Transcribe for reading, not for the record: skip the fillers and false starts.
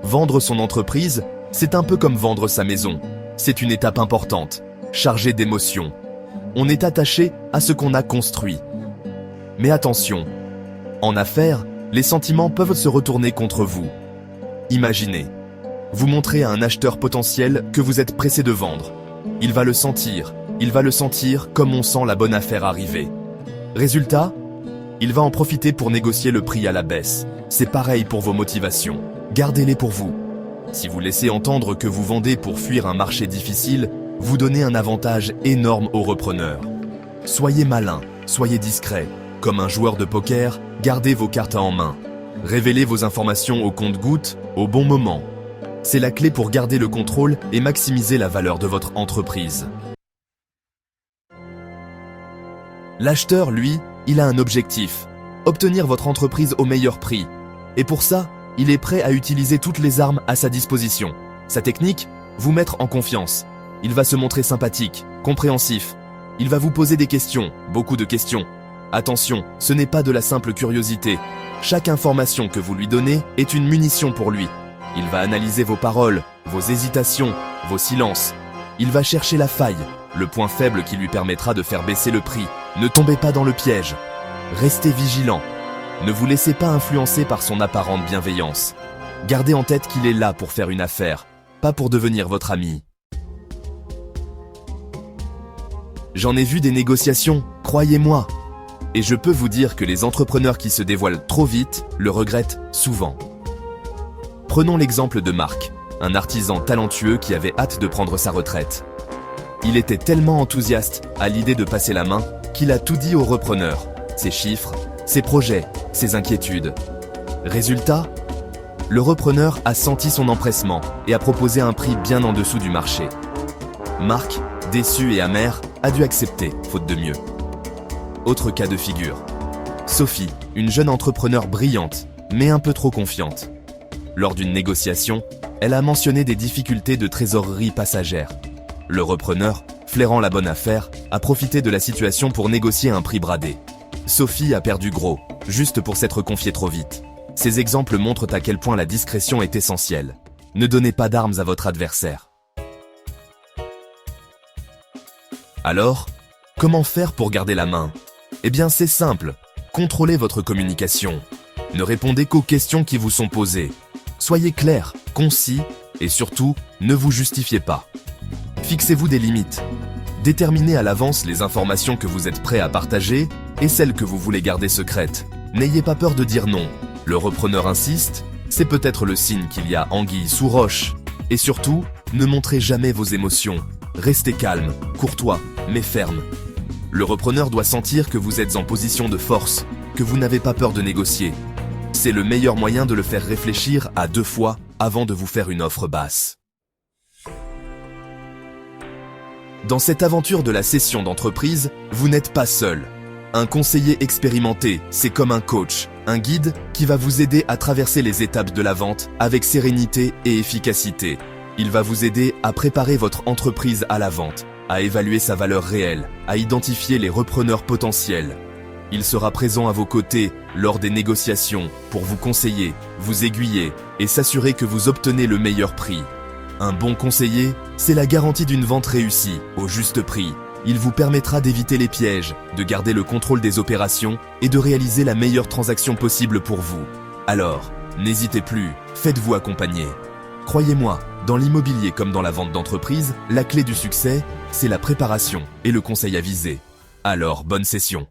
Vendre son entreprise, c'est un peu comme vendre sa maison. C'est une étape importante, chargée d'émotions. On est attaché à ce qu'on a construit. Mais attention, en affaires, les sentiments peuvent se retourner contre vous. Imaginez, vous montrez à un acheteur potentiel que vous êtes pressé de vendre. Il va le sentir comme on sent la bonne affaire arriver. Résultat, il va en profiter pour négocier le prix à la baisse. C'est pareil pour vos motivations. Gardez-les pour vous. Si vous laissez entendre que vous vendez pour fuir un marché difficile, vous donnez un avantage énorme au repreneur. Soyez malin, soyez discret. Comme un joueur de poker, gardez vos cartes en main. Révélez vos informations au compte-gouttes au bon moment. C'est la clé pour garder le contrôle et maximiser la valeur de votre entreprise. L'acheteur, lui, il a un objectif, obtenir votre entreprise au meilleur prix. Et pour ça, il est prêt à utiliser toutes les armes à sa disposition. Sa technique, vous mettre en confiance. Il va se montrer sympathique, compréhensif. Il va vous poser des questions, beaucoup de questions. Attention, ce n'est pas de la simple curiosité. Chaque information que vous lui donnez est une munition pour lui. Il va analyser vos paroles, vos hésitations, vos silences. Il va chercher la faille, le point faible qui lui permettra de faire baisser le prix. Ne tombez pas dans le piège. Restez vigilant. Ne vous laissez pas influencer par son apparente bienveillance. Gardez en tête qu'il est là pour faire une affaire, pas pour devenir votre ami. J'en ai vu des négociations, croyez-moi. Et je peux vous dire que les entrepreneurs qui se dévoilent trop vite le regrettent souvent. Prenons l'exemple de Marc, un artisan talentueux qui avait hâte de prendre sa retraite. Il était tellement enthousiaste à l'idée de passer la main qu'il a tout dit au repreneur, ses chiffres, ses projets, ses inquiétudes. Résultat, le repreneur a senti son empressement et a proposé un prix bien en dessous du marché. Marc, déçu et amer, a dû accepter, faute de mieux. Autre cas de figure. Sophie, une jeune entrepreneure brillante, mais un peu trop confiante. Lors d'une négociation, elle a mentionné des difficultés de trésorerie passagère. Le repreneur, flairant la bonne affaire, a profité de la situation pour négocier un prix bradé. Sophie a perdu gros, juste pour s'être confiée trop vite. Ces exemples montrent à quel point la discrétion est essentielle. Ne donnez pas d'armes à votre adversaire. Alors, comment faire pour garder la main ? Eh bien, c'est simple. Contrôlez votre communication. Ne répondez qu'aux questions qui vous sont posées. Soyez clair, concis et surtout, ne vous justifiez pas. Fixez-vous des limites. Déterminez à l'avance les informations que vous êtes prêt à partager et celles que vous voulez garder secrètes. N'ayez pas peur de dire non. Le repreneur insiste, c'est peut-être le signe qu'il y a anguille sous roche. Et surtout, ne montrez jamais vos émotions. Restez calme, courtois, mais ferme. Le repreneur doit sentir que vous êtes en position de force, que vous n'avez pas peur de négocier. C'est le meilleur moyen de le faire réfléchir à 2 fois avant de vous faire une offre basse. Dans cette aventure de la cession d'entreprise, vous n'êtes pas seul. Un conseiller expérimenté, c'est comme un coach, un guide qui va vous aider à traverser les étapes de la vente avec sérénité et efficacité. Il va vous aider à préparer votre entreprise à la vente, à évaluer sa valeur réelle, à identifier les repreneurs potentiels. Il sera présent à vos côtés lors des négociations pour vous conseiller, vous aiguiller et s'assurer que vous obtenez le meilleur prix. Un bon conseiller, c'est la garantie d'une vente réussie, au juste prix. Il vous permettra d'éviter les pièges, de garder le contrôle des opérations et de réaliser la meilleure transaction possible pour vous. Alors, n'hésitez plus, faites-vous accompagner. Croyez-moi, dans l'immobilier comme dans la vente d'entreprise, la clé du succès, c'est la préparation et le conseil avisé. Alors, bonne session.